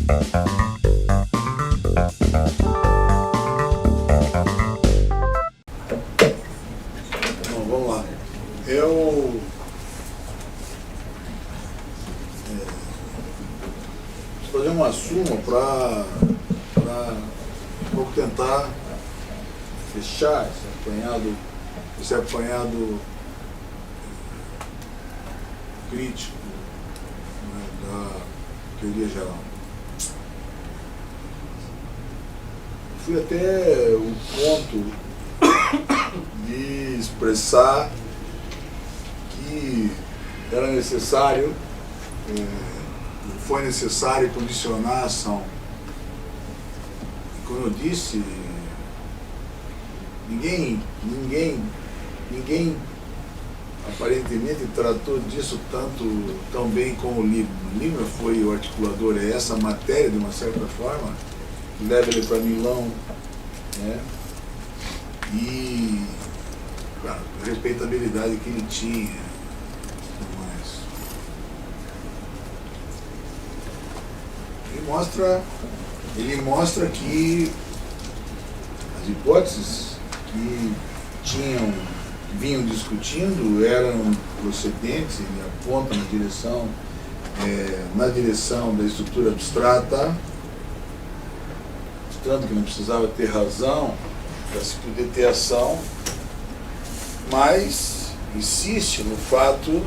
Bom, vamos lá. Eu vou fazer uma suma para tentar fechar esse apanhado crítico, né, da teoria geral. Fui até o ponto de expressar que era necessário, foi necessário condicionar a ação. E como eu disse, ninguém aparentemente tratou disso tão bem como o Liebman. O Liebman foi o articulador, é essa matéria, de uma certa forma, que leva ele para Milão, né? E claro, a respeitabilidade que ele tinha, tudo mais. Ele mostra que as hipóteses que vinham discutindo eram procedentes, ele aponta na direção da estrutura abstrata, mostrando que não precisava ter razão para se poder ter ação, mas insiste no fato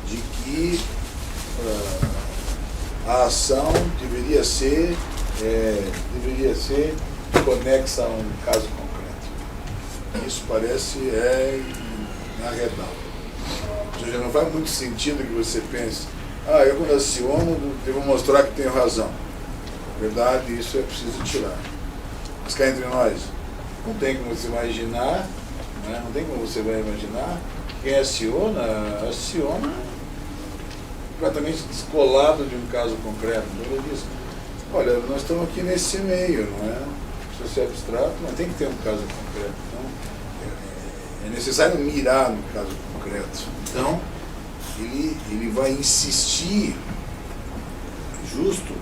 de que a ação deveria ser conexa a um caso concreto. Isso parece inarredável. Ou seja, não faz muito sentido que você pense, eu quando aciono devo mostrar que tenho razão. Na verdade, isso é preciso tirar. Mas cá entre nós, não tem como você imaginar, né? Não tem como você vai imaginar, quem aciona completamente descolado de um caso concreto. Ele diz, olha, nós estamos aqui nesse meio, não é? Precisa ser abstrato, mas tem que ter um caso concreto. Então, é necessário mirar no caso concreto. Então, ele vai insistir justo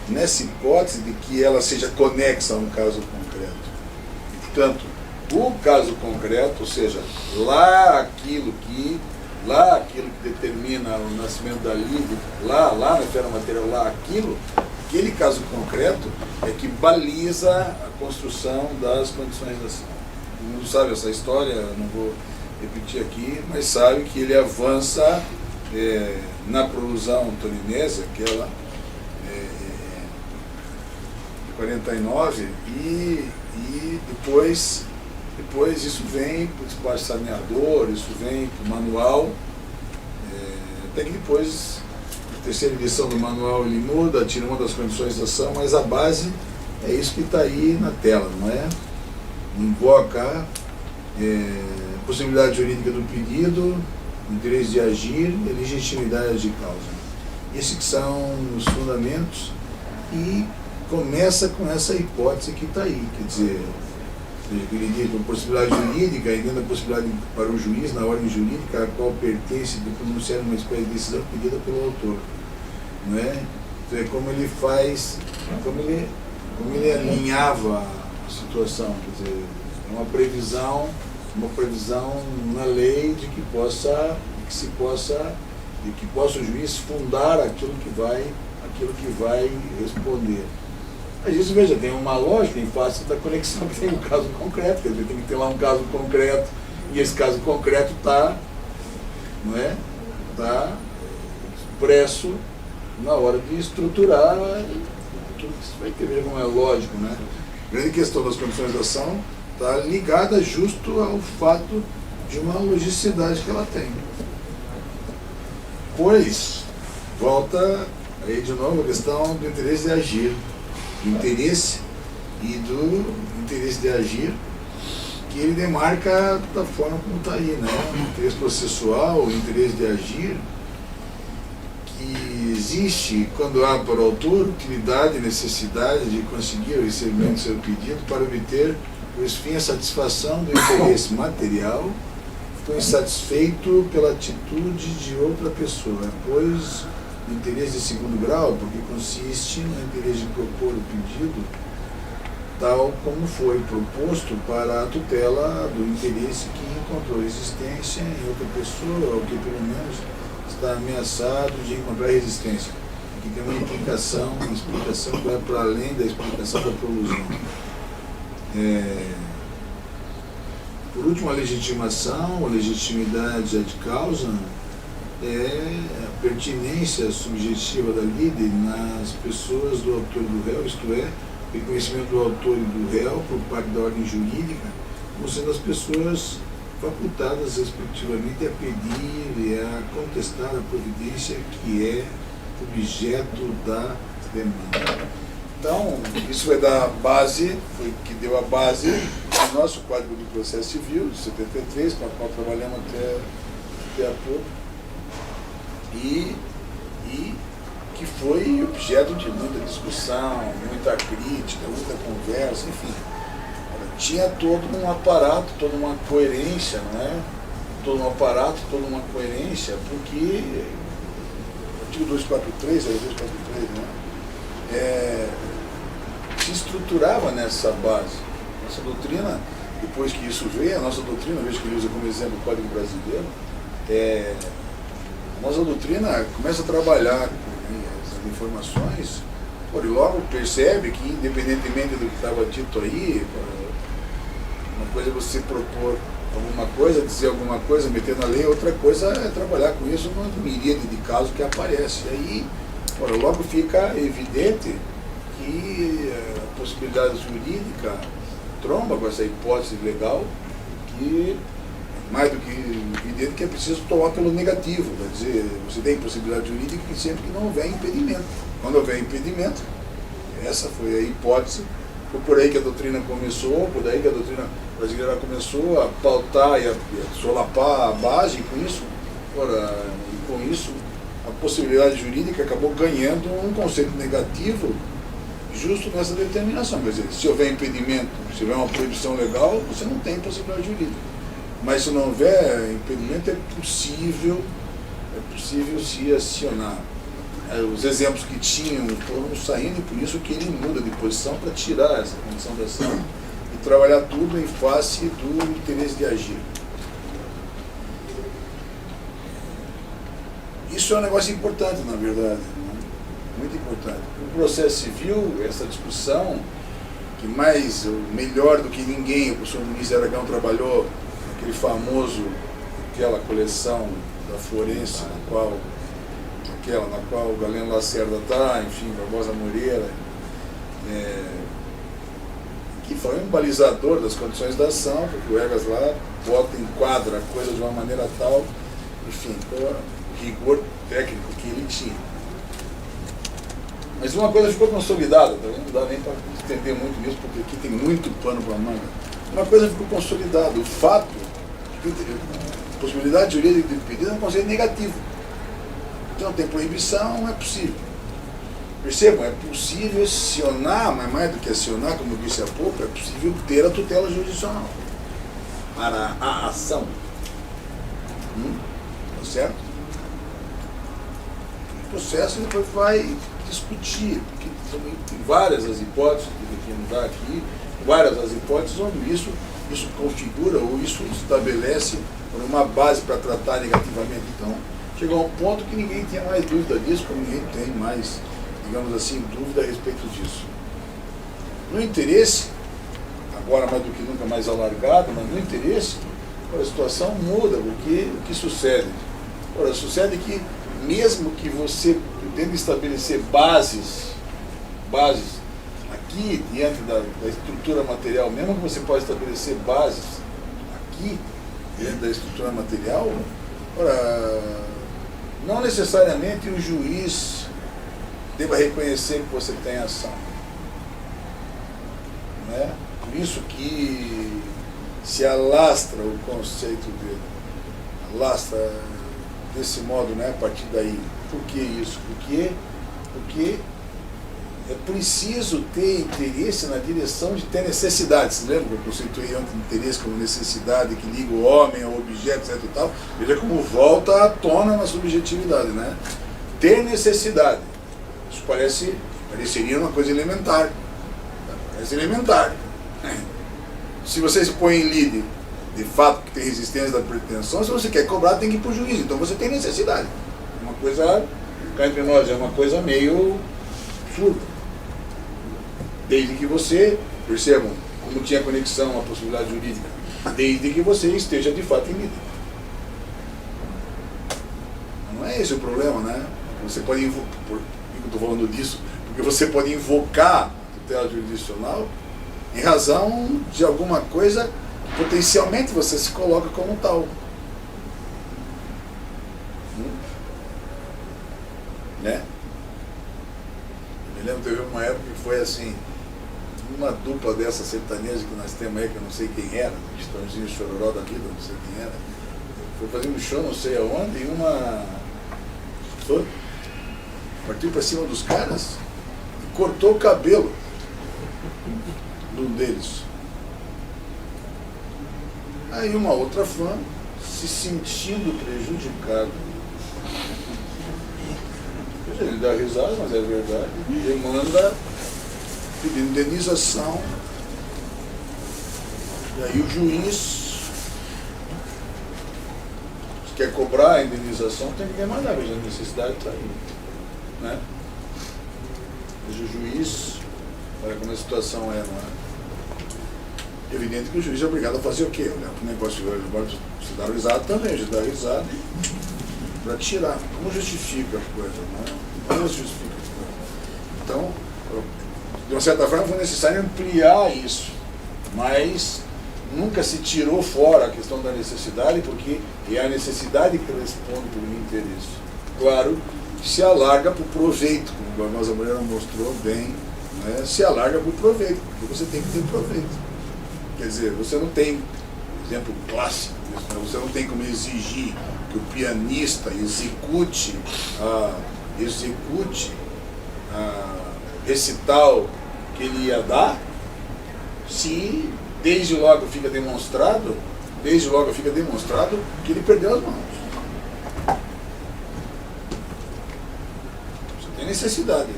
nessa hipótese de que ela seja conexa a um caso concreto. E, portanto, o caso concreto, ou seja, lá aquilo que determina o nascimento da lírica, lá na esfera material, aquele caso concreto é que baliza a construção das condições da ação. Todo mundo sabe essa história, eu não vou repetir aqui, mas sabe que ele avança na prolusão torinese, aquela de 49, e depois isso vem para o espaço saneador, isso vem para o manual, até que depois, na terceira edição do manual, ele muda, tira uma das condições da ação, mas a base é isso que está aí na tela, não é? Invoca a possibilidade jurídica do pedido, o interesse de agir e a legitimidade de causa. Esses que são os fundamentos, e começa com essa hipótese que está aí, quer dizer, ele diz a possibilidade jurídica, e dentro da possibilidade para o juiz, na ordem jurídica, a qual pertence de pronunciar uma espécie de decisão pedida pelo autor. Não é? Então, é como ele faz, como ele alinhava a situação, quer dizer, é uma previsão na lei de que possa o juiz fundar aquilo que vai responder. Mas isso, veja, tem uma lógica em face da conexão que tem um caso concreto, quer dizer, tem que ter lá um caso concreto, e esse caso concreto está expresso na hora de estruturar tudo que você vai ter, veja como é lógico, né? A grande questão das condições da ação está ligada justo ao fato de uma logicidade que ela tem. Pois, volta aí de novo a questão do interesse de agir. Do interesse de agir, que ele demarca da forma como está aí, né? O interesse processual, o interesse de agir, que existe quando há para o autor utilidade e necessidade de conseguir o recebimento do seu pedido para obter, por fim, a satisfação do interesse material, foi insatisfeito pela atitude de outra pessoa, pois do interesse de segundo grau, porque consiste no interesse de propor o pedido tal como foi proposto para a tutela do interesse que encontrou existência em outra pessoa, ou que pelo menos está ameaçado de encontrar resistência. Aqui tem uma implicação, uma explicação que vai para além da explicação da prolusão. Por último, a legitimação, a legitimidade ad causa é a pertinência subjetiva da lide nas pessoas do autor e do réu, isto é, o reconhecimento do autor e do réu por parte da ordem jurídica, como sendo as pessoas facultadas respectivamente a pedir e a contestar a providência que é objeto da demanda. Então, isso vai dar base, foi que deu a base do nosso Código de Processo Civil, de 73, com o qual trabalhamos até há pouco, e que foi objeto de muita discussão, muita crítica, muita conversa, enfim. Tinha todo um aparato, toda uma coerência, não é? Todo um aparato, toda uma coerência, porque o artigo 243, era 243, né? Se estruturava nessa base. Nossa doutrina, depois que isso veio, a nossa doutrina, vejo que ele usa como exemplo o Código Brasileiro, a nossa doutrina começa a trabalhar essas informações, e logo percebe que, independentemente do que estava dito aí, uma coisa é você propor alguma coisa, dizer alguma coisa, meter na lei, outra coisa é trabalhar com isso numa miríade de casos que aparece. E aí, logo fica evidente que a possibilidade jurídica tromba com essa hipótese legal, que mais do que evidente que é preciso tomar pelo negativo, quer dizer, você tem possibilidade jurídica sempre que não houver impedimento. Quando houver impedimento, essa foi a hipótese, foi por aí que a doutrina começou, por aí que a doutrina brasileira começou a pautar e a solapar a base, e com isso a possibilidade jurídica acabou ganhando um conceito negativo justo nessa determinação. Quer dizer, se houver impedimento, se houver uma proibição legal, você não tem possibilidade jurídica. Mas se não houver impedimento, é possível se acionar. Os exemplos que tinham foram saindo, e por isso que ele muda de posição para tirar essa condição da ação e trabalhar tudo em face do interesse de agir. Isso é um negócio importante, na verdade, né? Muito importante. No processo civil, essa discussão, que melhor do que ninguém, o professor Muniz Aragão trabalhou aquele famoso, aquela coleção da forense, na qual o Galeno Lacerda está, enfim, Barbosa Moreira, que foi um balizador das condições da ação, porque o Egas lá enquadra a coisa de uma maneira tal, enfim, com o rigor técnico que ele tinha. Mas uma coisa ficou consolidada, não dá nem para entender muito nisso, porque aqui tem muito pano para manga. Uma coisa ficou consolidada, o fato de que a possibilidade jurídica de pedido é um conceito negativo. Então tem proibição, é possível. Percebam, é possível acionar, mas mais do que acionar, como eu disse há pouco, é possível ter a tutela jurisdicional para a ação. Tá certo? O processo depois vai discutir, porque tem várias as hipóteses, que não dá aqui, várias as hipóteses onde isso configura ou isso estabelece uma base para tratar negativamente. Então, chegou a um ponto que ninguém tinha mais dúvida disso, como ninguém tem mais, digamos assim, dúvida a respeito disso. No interesse, agora mais do que nunca mais alargado, mas no interesse, a situação muda, porque o que sucede? Sucede que mesmo que você pretenda estabelecer bases aqui, diante da estrutura material, mesmo que você possa estabelecer bases aqui, dentro da estrutura material, não necessariamente o juiz deva reconhecer que você tem ação. Né? Por isso que se alastra o conceito dele, alastra desse modo, né, a partir daí. Por que isso? Porque é preciso ter interesse na direção de ter necessidade. Você lembra que eu conceituei antes interesse como necessidade que liga o homem ao objeto, etc. E tal? Veja como volta à tona na subjetividade, né? ter necessidade. Isso pareceria uma coisa elementar. Parece elementar. Se você se põe em lide, de fato que tem resistência da pretensão, se você quer cobrar, tem que ir para o juiz. Então você tem necessidade. Uma coisa, cá entre nós, é uma coisa meio absurda. Desde que você, percebam, como tinha conexão à possibilidade jurídica, desde que você esteja de fato em lide. Não é esse o problema, né? Você pode invocar, por que eu estou falando disso? Porque você pode invocar a tutela jurisdicional em razão de alguma coisa que potencialmente você se coloca como tal. Né? Eu me lembro, teve uma época que foi assim, uma dupla dessa sertaneja que nós temos aí, que eu não sei quem era, Estãozinho Chororó da vida, não sei quem era, foi fazendo um show não sei aonde, e uma partiu para cima dos caras e cortou o cabelo de um deles. Aí uma outra fã, se sentindo prejudicada, ele dá risada, mas é verdade, demanda pedindo indenização. E aí o juiz, se quer cobrar a indenização, tem que demandar, veja, a necessidade está aí. Né? Veja o juiz, olha como a situação é, não é? Evidente que o juiz é obrigado a fazer o quê? Olhar para o negócio de se dar risada também, se dar risada para tirar. Como justifica a coisa, não é? Como justifica a coisa? Então, de uma certa forma foi necessário ampliar isso, mas nunca se tirou fora a questão da necessidade, porque é a necessidade que responde por um interesse. Claro, se alarga para o proveito, como a Barbosa Moreira mostrou bem, né? Se alarga para o proveito, porque você tem que ter proveito. Quer dizer, você não tem, exemplo clássico, você não tem como exigir que o pianista execute recital que ele ia dar, se desde logo fica demonstrado que ele perdeu as mãos. Você tem necessidade,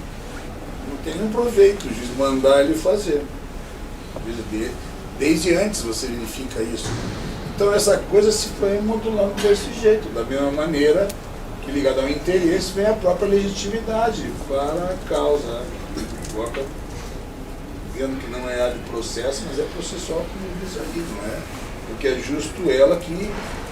não tem nenhum proveito o juiz mandar ele fazer. Desde antes você verifica isso. Então essa coisa se foi modulando desse jeito, da mesma maneira que ligado ao interesse vem a própria legitimidade para a causa. Coloca, vendo que não é a de processo, mas é processual como diz aí, não é? Porque é justo ela que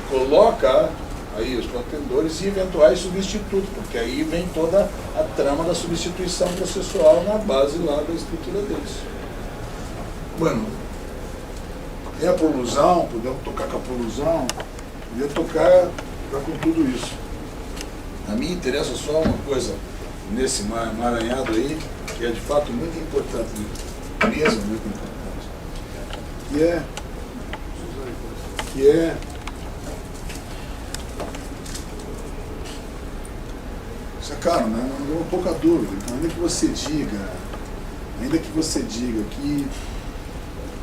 coloca aí os contendores e eventuais substitutos, porque aí vem toda a trama da substituição processual na base lá da estrutura deles. Bueno, é a prolusão, podemos tocar com a prolusão, podia tocar com tudo isso. A mim interessa só uma coisa nesse emaranhado aí, que é de fato muito importante, mesmo muito importante, que é sacaram, né? Não há pouca dúvida. Então, ainda que você diga que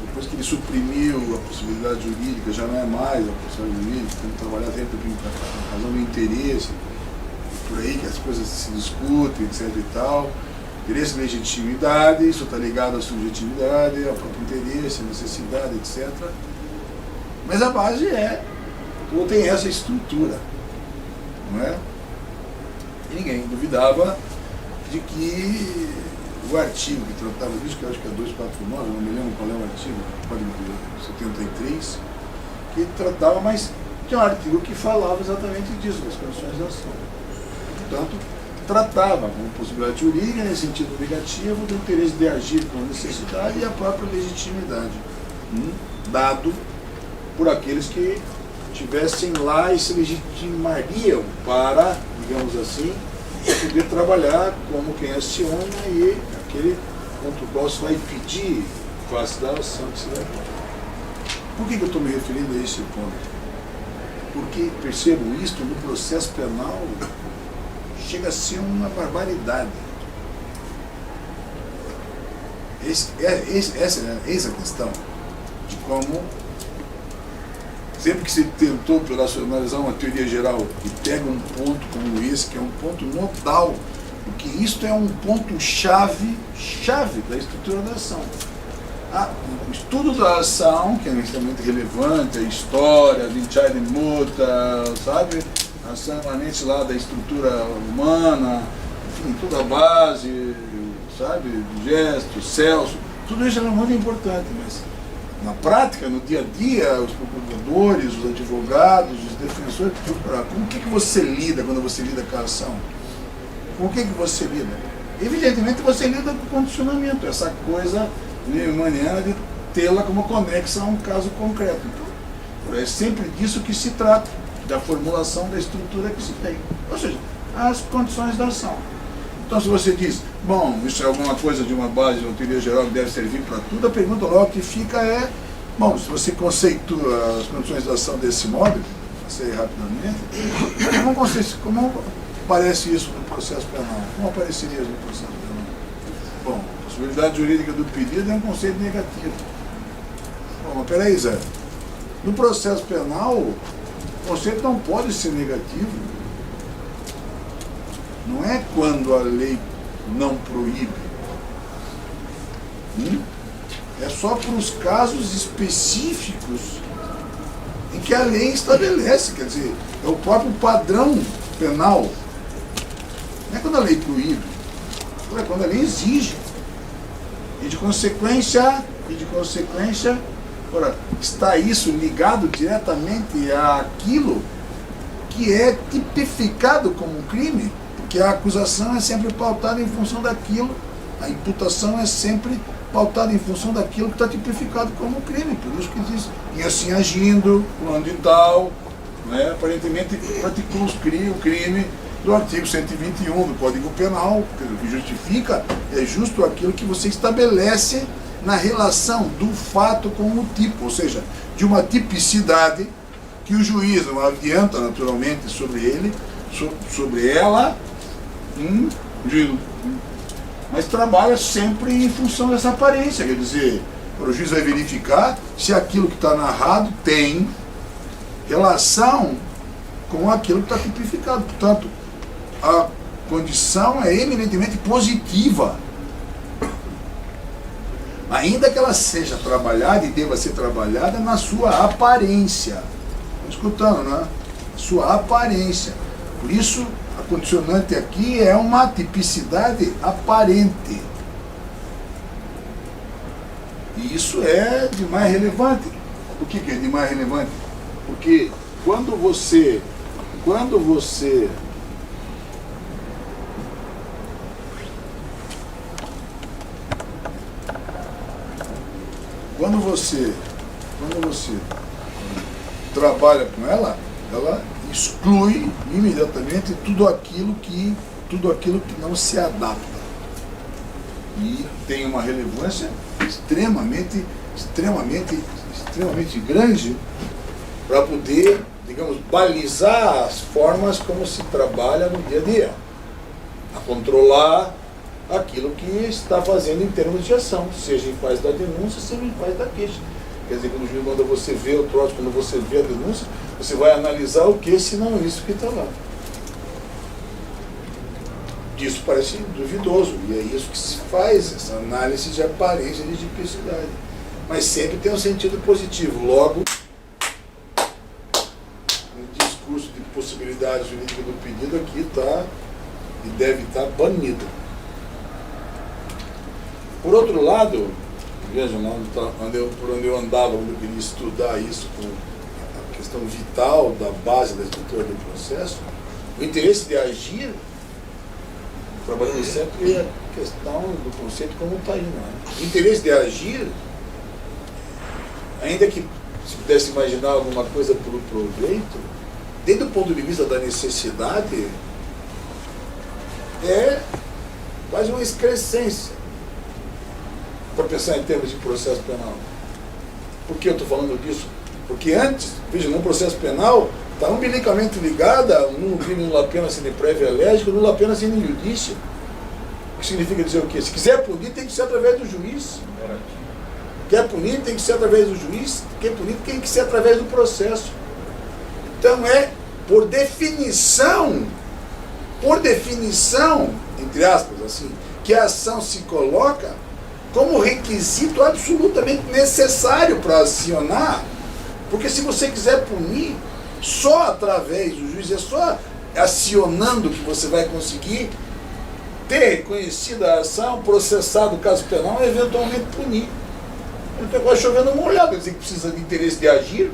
depois que ele suprimiu a possibilidade jurídica, já não é mais a possibilidade jurídica, tem que trabalhar sempre com razão do interesse, por aí que as coisas se discutem, etc e tal, interesse e legitimidade, isso está ligado à subjetividade, ao próprio interesse, à necessidade, etc. Mas a base ou tem essa estrutura, não é? E ninguém duvidava de que o artigo que tratava disso, que eu acho que é 249, não me lembro qual é o artigo, Código de 73, que tratava, mas que é um artigo que falava exatamente disso, das condições da ação. Portanto, tratava como possibilidade jurídica, nesse sentido negativo, do interesse de agir com necessidade e a própria legitimidade, dado por aqueles que estivessem lá e se legitimariam para, digamos assim, poder trabalhar como quem aciona e aquele contra o qual se vai pedir face da ação que se vai dar. Por que eu estou me referindo a esse ponto? Porque percebo isto no processo penal chega a ser uma barbaridade. Essa é a questão de como sempre que se tentou operacionalizar uma teoria geral e pega um ponto como esse, que é um ponto nodal, porque isto é um ponto chave da estrutura da ação. O estudo da ação, que é extremamente relevante, a história, Vichai Muta, sabe? A ação emanente lá da estrutura humana, enfim, toda a base, sabe? Gesto, Celso, tudo isso é muito importante, mas na prática, no dia a dia, os procuradores, os advogados, os defensores, com o que você lida quando você lida com a ação? Com o que você lida? Evidentemente você lida com o condicionamento, essa coisa newmaniana de tê-la como conexa a um caso concreto. Então, é sempre disso que se trata, da formulação da estrutura que se tem. Ou seja, as condições da ação. Então, se você diz, bom, isso é alguma coisa de uma base de uma teoria geral que deve servir para tudo, a pergunta logo que fica é, bom, se você conceitua as condições da ação desse modo, passei rapidamente, como aparece isso no processo penal? Como apareceria isso no processo penal? Bom, a possibilidade jurídica do pedido é um conceito negativo. Bom, mas peraí, Zé. No processo penal, o conceito não pode ser negativo. Não é quando a lei não proíbe. É só para os casos específicos em que a lei estabelece. Quer dizer, é o próprio padrão penal. Não é quando a lei proíbe, é quando a lei exige. E de consequência, ora, está isso ligado diretamente àquilo que é tipificado como crime, porque a acusação é sempre pautada em função daquilo, a imputação é sempre pautada em função daquilo que está tipificado como crime. Por isso que diz, e assim agindo, fulano de tal, né, aparentemente praticou o crime do artigo 121 do Código Penal, o que justifica é justo aquilo que você estabelece na relação do fato com o tipo, ou seja, de uma tipicidade que o juiz não adianta naturalmente sobre ela, mas trabalha sempre em função dessa aparência, quer dizer, o juiz vai verificar se aquilo que está narrado tem relação com aquilo que está tipificado. Portanto, a condição é eminentemente positiva, ainda que ela seja trabalhada e deva ser trabalhada na sua aparência. Estão escutando, né? Sua aparência. Por isso, a condicionante aqui é uma tipicidade aparente. E isso é de mais relevante. Por que é de mais relevante? Porque quando você trabalha com ela, ela exclui imediatamente tudo aquilo que não se adapta. E tem uma relevância extremamente grande para poder, digamos, balizar as formas como se trabalha no dia a dia, a controlar aquilo que está fazendo em termos de ação, seja em fase da denúncia, seja em fase da queixa. Quer dizer, quando o juiz manda você ver o troço, quando você vê a denúncia, você vai analisar o que, se não isso que está lá. Isso parece duvidoso, e é isso que se faz, essa análise de aparência de tipicidade. Mas sempre tem um sentido positivo. Logo, o discurso de possibilidade jurídica do pedido aqui está e deve estar banido. Por outro lado, vejam, por onde eu andava, quando eu queria estudar isso com a questão vital da base da estrutura do processo, o interesse de agir, trabalhando sempre a questão do conceito como está aí, não é? O interesse de agir, ainda que se pudesse imaginar alguma coisa pelo proveito, desde o ponto de vista da necessidade, é quase uma excrescência para pensar em termos de processo penal. Por que eu estou falando disso? Porque antes, veja, no processo penal, está umbilicamente ligada um crime nulla pena sine prévia légio, nulla pena sine judicia. O que significa dizer o quê? Se quiser punir, tem que ser através do juiz. Quer punir, tem que ser através do juiz. Quer punir, tem que ser através do processo. Então por definição, entre aspas, assim, que a ação se coloca como requisito absolutamente necessário para acionar, porque se você quiser punir, só através do juiz, é só acionando que você vai conseguir ter reconhecido a ação, processado o caso penal e eventualmente punir. Então vai chovendo uma olhada, dizer que precisa de interesse de agir.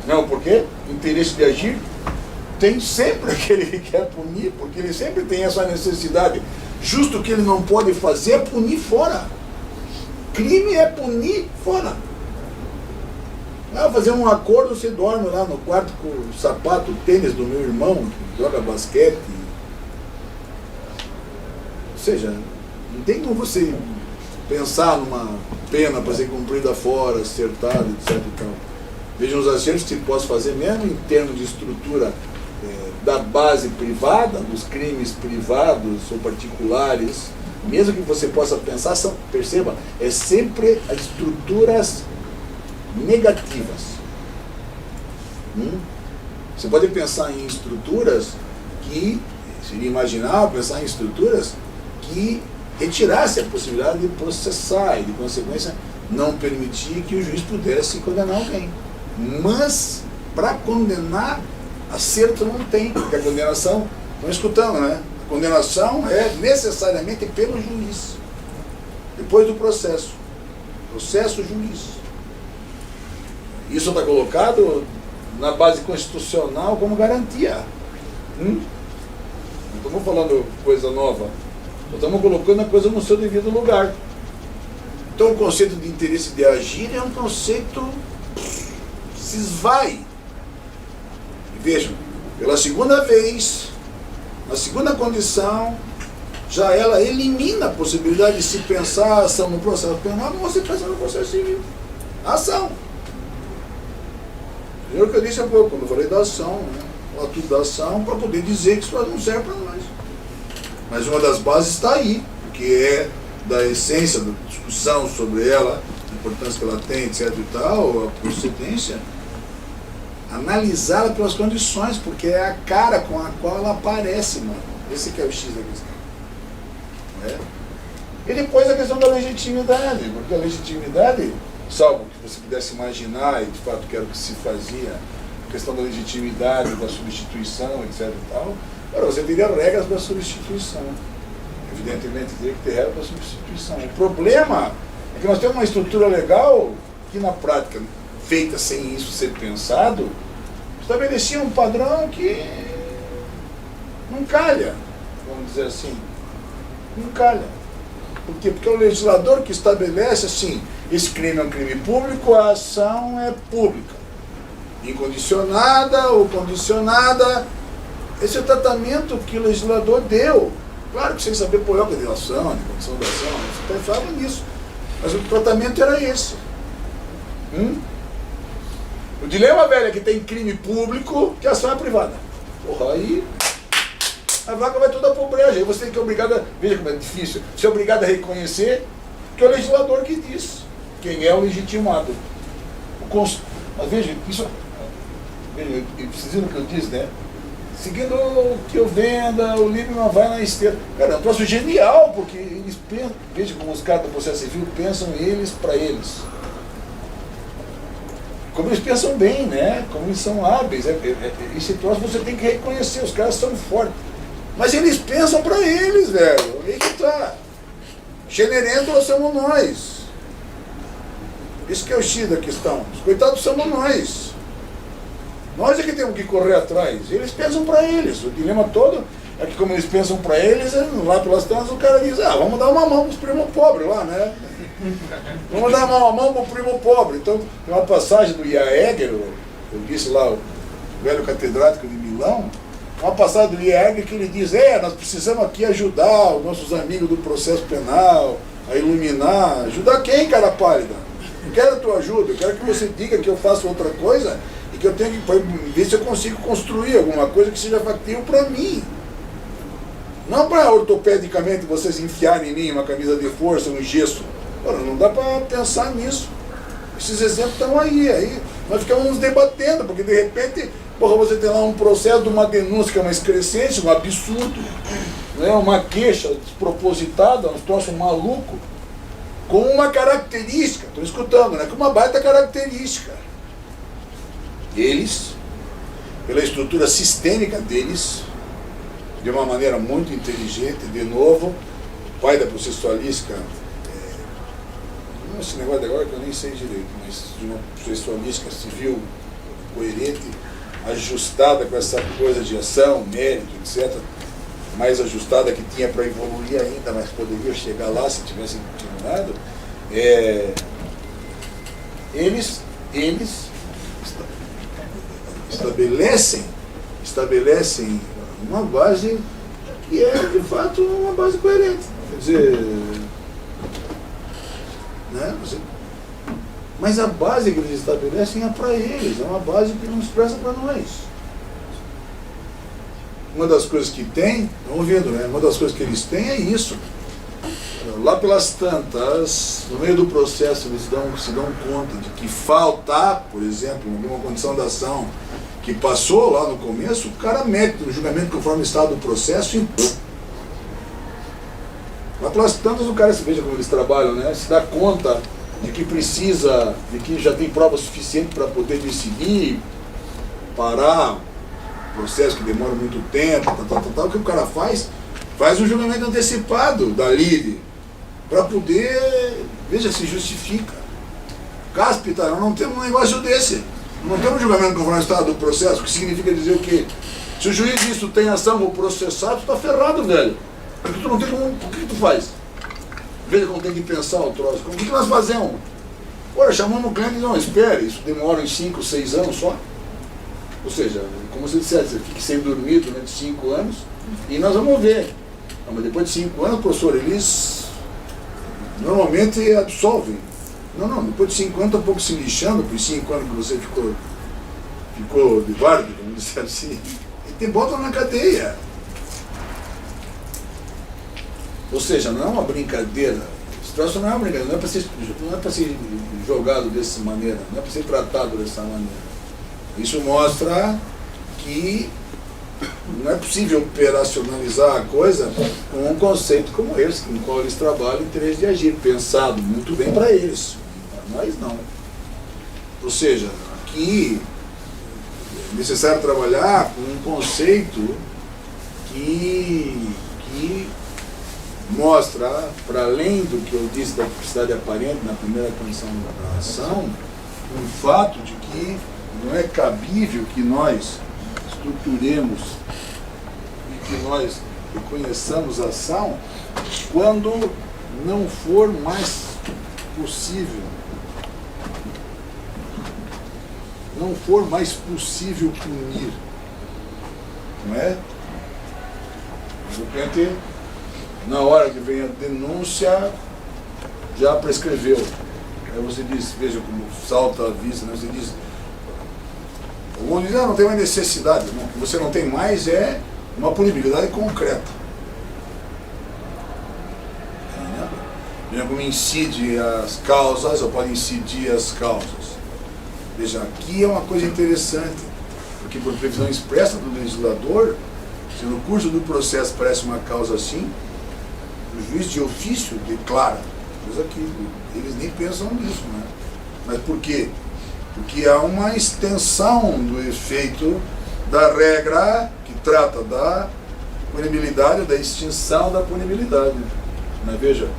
Não, por quê? Interesse de agir tem sempre aquele que quer punir, porque ele sempre tem essa necessidade. Justo o que ele não pode fazer é punir fora. Crime é punir fora. Fazer um acordo, você dorme lá no quarto com o sapato, o tênis do meu irmão, que joga basquete. Ou seja, não tem como você pensar numa pena para ser cumprida fora, acertada, etc. Então, vejam os acertos que posso fazer mesmo em termos de estrutura da base privada, dos crimes privados ou particulares, mesmo que você possa pensar, perceba, é sempre as estruturas negativas. Você pode pensar em estruturas que, seria imaginável pensar em estruturas que retirasse a possibilidade de processar e, de consequência, não permitir que o juiz pudesse condenar alguém. Mas, para condenar, acerto não tem, porque a condenação, estão escutando, né? A condenação é necessariamente pelo juiz, depois do processo. Processo, juiz. Isso está colocado na base constitucional como garantia. Não estamos falando coisa nova, estamos colocando a coisa no seu devido lugar. Então o conceito de interesse de agir é um conceito que se esvai. E vejam, pela segunda vez, na segunda condição, já ela elimina a possibilidade de se pensar a ação no processo penal, mas você pensa no processo civil. A ação. Primeiro que eu disse há pouco, quando eu falei da ação, né? O atuto da ação, para poder dizer que isso não serve para nós. Mas uma das bases está aí, que é da essência da discussão sobre ela, a importância que ela tem, etc. e tal, a procedência, analisá-la pelas condições, porque é a cara com a qual ela aparece, mano. Esse que é o X da questão. E depois a questão da legitimidade, porque a legitimidade, salvo que você pudesse imaginar, e de fato que era o que se fazia, a questão da legitimidade, da substituição, etc. e tal, agora você teria regras para substituição. Evidentemente teria que ter regras para substituição. O problema é que nós temos uma estrutura legal que na prática, feita sem isso ser pensado, estabelecia um padrão que não calha, vamos dizer assim. Não calha. Por quê? Porque é o legislador que estabelece assim, esse crime é um crime público, a ação é pública. Incondicionada ou condicionada. Esse é o tratamento que o legislador deu. Claro que sem saber qual é a delação, de condição da ação, você até fala nisso. Mas o tratamento era esse. O dilema, velho, é que tem crime público que a ação é privada. Porra, aí a vaca vai toda pro brejo. Aí você tem que obrigado a... Veja como é difícil. Você é obrigado a reconhecer que é o legislador que diz quem é o legitimado. Mas veja, isso... Veja, vocês viram o que eu disse, né? Seguindo o que eu venda, o livro não vai na esteira. Cara, é um troço genial, porque eles pensam... Veja como os caras do processo civil pensam eles para eles. Como eles pensam bem, né? Como eles são hábeis. Esse troço você tem que reconhecer, os caras são fortes. Mas eles pensam para eles, velho. Aí que tá. Generendo somos nós. Isso que é o X da questão. Os coitados somos nós. Nós é que temos que correr atrás. Eles pensam para eles. O dilema todo é que como eles pensam para eles, lá pelas tantas o cara diz, vamos dar uma mão para os primos pobres lá, né? Vamos dar uma mão para o primo pobre. Então, tem uma passagem do Jaeger, eu disse lá, o velho catedrático de Milão, uma passagem do Jaeger que ele diz, nós precisamos aqui ajudar os nossos amigos do processo penal, a iluminar. Ajudar quem, cara pálida? Não quero a tua ajuda, eu quero que você diga que eu faço outra coisa e que eu tenho que ver se eu consigo construir alguma coisa que seja factível para mim. Não para ortopedicamente vocês enfiarem em mim uma camisa de força, um gesso. Ora, não dá para pensar nisso. Esses exemplos estão aí. Nós ficamos nos debatendo, porque de repente, porra, você tem lá um processo de uma denúncia que é uma excrescência, um absurdo, né? Uma queixa despropositada, um troço maluco, com uma característica, estou escutando, né? Com uma baita característica. Eles, pela estrutura sistêmica deles, de uma maneira muito inteligente, de novo, o pai da processualística, esse negócio de agora que eu nem sei direito, mas de uma processualística civil coerente, ajustada com essa coisa de ação, mérito, etc., mais ajustada que tinha para evoluir ainda, mas poderia chegar lá se tivesse continuado, eles estabelecem uma base que é, de fato, uma base coerente. Quer dizer, né? Mas a base que eles estabelecem é para eles, é uma base que não se presta para nós. Uma das coisas que tem, estão ouvindo, né? Uma das coisas que eles têm é isso. Lá pelas tantas, no meio do processo, eles se dão conta de que falta, por exemplo, alguma condição da ação que passou lá no começo, o cara mete no julgamento conforme o estado do processo e... Lá pelas tantas, o cara, se veja como eles trabalham, né? Se dá conta de que precisa, de que já tem prova suficiente para poder decidir, parar o processo que demora muito tempo, tal. O que o cara faz? Faz um julgamento antecipado da lide, para poder, veja, se justifica. Cáspita, nós não temos um negócio desse. Não temos julgamento conforme o estado do processo, que significa dizer o quê? Se o juiz diz que tu tem ação, vou processar, tu tá ferrado, velho. Porque tu não tem como, o que tu faz? Veja como tem que pensar o troço. O que nós fazemos? Ora, chamamos o cliente e não, espere, isso demora uns 5, 6 anos só. Ou seja, como você dissesse, você fique sem dormir durante 5 anos e nós vamos ver. Não, mas depois de 5 anos, professor, eles normalmente absolvem. Não, depois de 5 anos estão um pouco se lixando, por 5 anos que você ficou de vardo, vamos dizer assim, e te botam na cadeia. Ou seja, não é uma brincadeira. Esse troço não é uma brincadeira, não é para ser jogado dessa maneira, não é para ser tratado dessa maneira. Isso mostra que não é possível operacionalizar a coisa com um conceito como esse, com o qual eles trabalham, interesse de agir, pensado muito bem para eles, para nós não. Ou seja, aqui é necessário trabalhar com um conceito que mostra, para além do que eu disse da publicidade aparente na primeira condição da ação, o fato de que não é cabível que nós estruturemos e que nós reconheçamos a ação quando não for mais possível, punir, não é? De repente, na hora que vem a denúncia, já prescreveu. Aí você diz, veja como salta a vista, né? Você diz, alguns dizem, não tem mais necessidade, não. O que você não tem mais é uma punibilidade concreta. Veja como incide as causas, ou pode incidir as causas. Veja, aqui é uma coisa interessante, porque por previsão expressa do legislador, se no curso do processo parece uma causa assim, o juiz de ofício declara, coisa que eles nem pensam nisso, né? Mas por quê? Porque há uma extensão do efeito da regra que trata da punibilidade ou da extinção da punibilidade. Mas veja,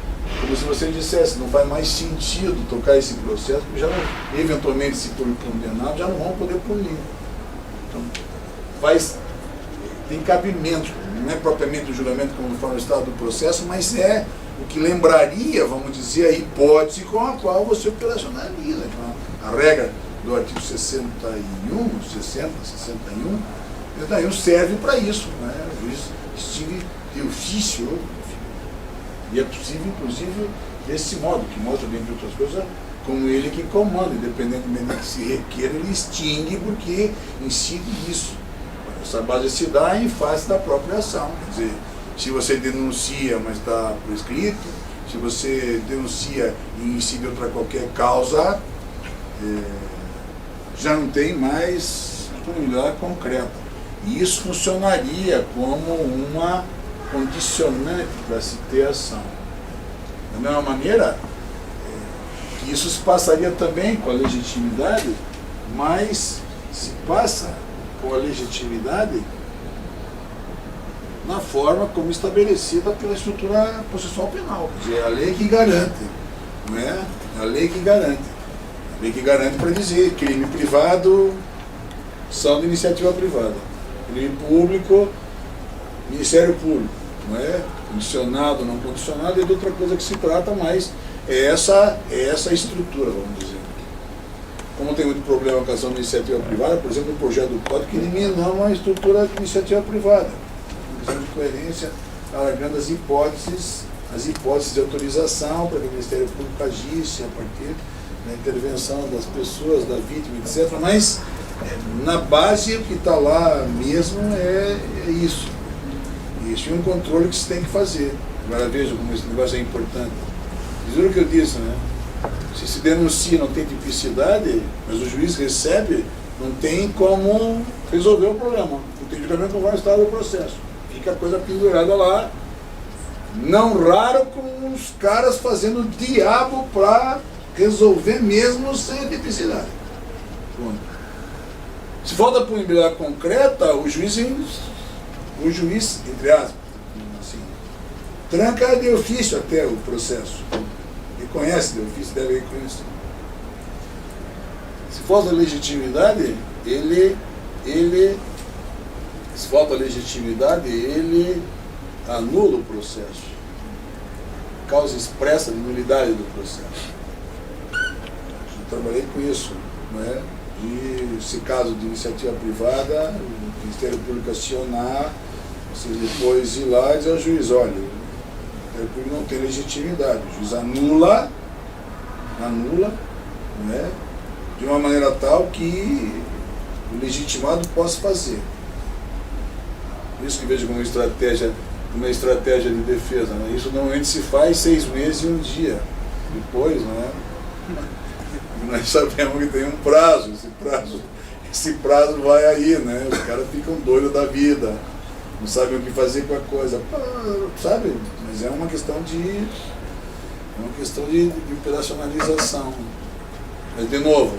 como se você dissesse, não faz mais sentido tocar esse processo, porque já não, eventualmente, se for condenado, já não vão poder punir. Então, tem cabimento, não é propriamente o julgamento conforme o estado do processo, mas é o que lembraria, vamos dizer, a hipótese com a qual você operacionaliza. Então, a regra do artigo 61, serve para isso, né? O juiz extingue de ofício, e é possível, inclusive, desse modo, que mostra, dentre outras coisas, como ele que comanda, independentemente do que se requeira, ele extingue porque incide nisso. Essa base se dá em face da própria ação. Quer dizer, se você denuncia, mas está prescrito, se você denuncia e incide outra qualquer causa, já não tem mais disponibilidade concreta. E isso funcionaria como uma condicionante para se ter ação. Da mesma maneira, que isso se passaria também com a legitimidade, mas se passa com a legitimidade na forma como estabelecida pela estrutura processual penal. Quer dizer, é a lei que garante, não é? A lei que garante. A lei que garante para dizer crime privado, ação de iniciativa privada. Crime público, Ministério Público, não é? Condicionado, não condicionado, é de outra coisa que se trata, mas é essa estrutura, vamos dizer. Como tem muito problema com a ação de iniciativa privada, por exemplo, o projeto do Código que elimina uma estrutura de iniciativa privada. Uma questão de coerência, alargando as hipóteses de autorização para que o Ministério Público agisse a partir da intervenção das pessoas, da vítima, etc. Mas, na base, o que está lá mesmo é isso. Isso é um controle que se tem que fazer. Agora veja como esse negócio é importante. Viram o que eu disse, né? Se denuncia, não tem tipicidade, mas o juiz recebe, não tem como resolver o problema. Não tem julgamento, não vai estar no processo. Fica a coisa pendurada lá. Não raro com os caras fazendo o diabo para resolver mesmo sem a tipicidade. Pronto. Se falta punibilidade concreta, o juiz, entre aspas, assim, tranca de ofício até o processo. Reconhece de ofício, deve reconhecer. Se falta legitimidade, se falta legitimidade, ele anula o processo. Causa expressa de nulidade do processo. Eu trabalhei com isso, não é? De, se caso de iniciativa privada, o Ministério Público acionar, você depois ir lá e dizer ao juiz, olha, o Ministério Público não tem legitimidade, o juiz anula, não é? De uma maneira tal que o legitimado possa fazer. Por isso que vejo como uma estratégia de defesa, né? Isso normalmente se faz 6 meses e 1 dia. Depois, né? Nós sabemos que tem um prazo, esse prazo vai aí, né? Os caras ficam doidos da vida, não sabem o que fazer com a coisa, sabe? Mas é uma questão de operacionalização. Mas, de novo,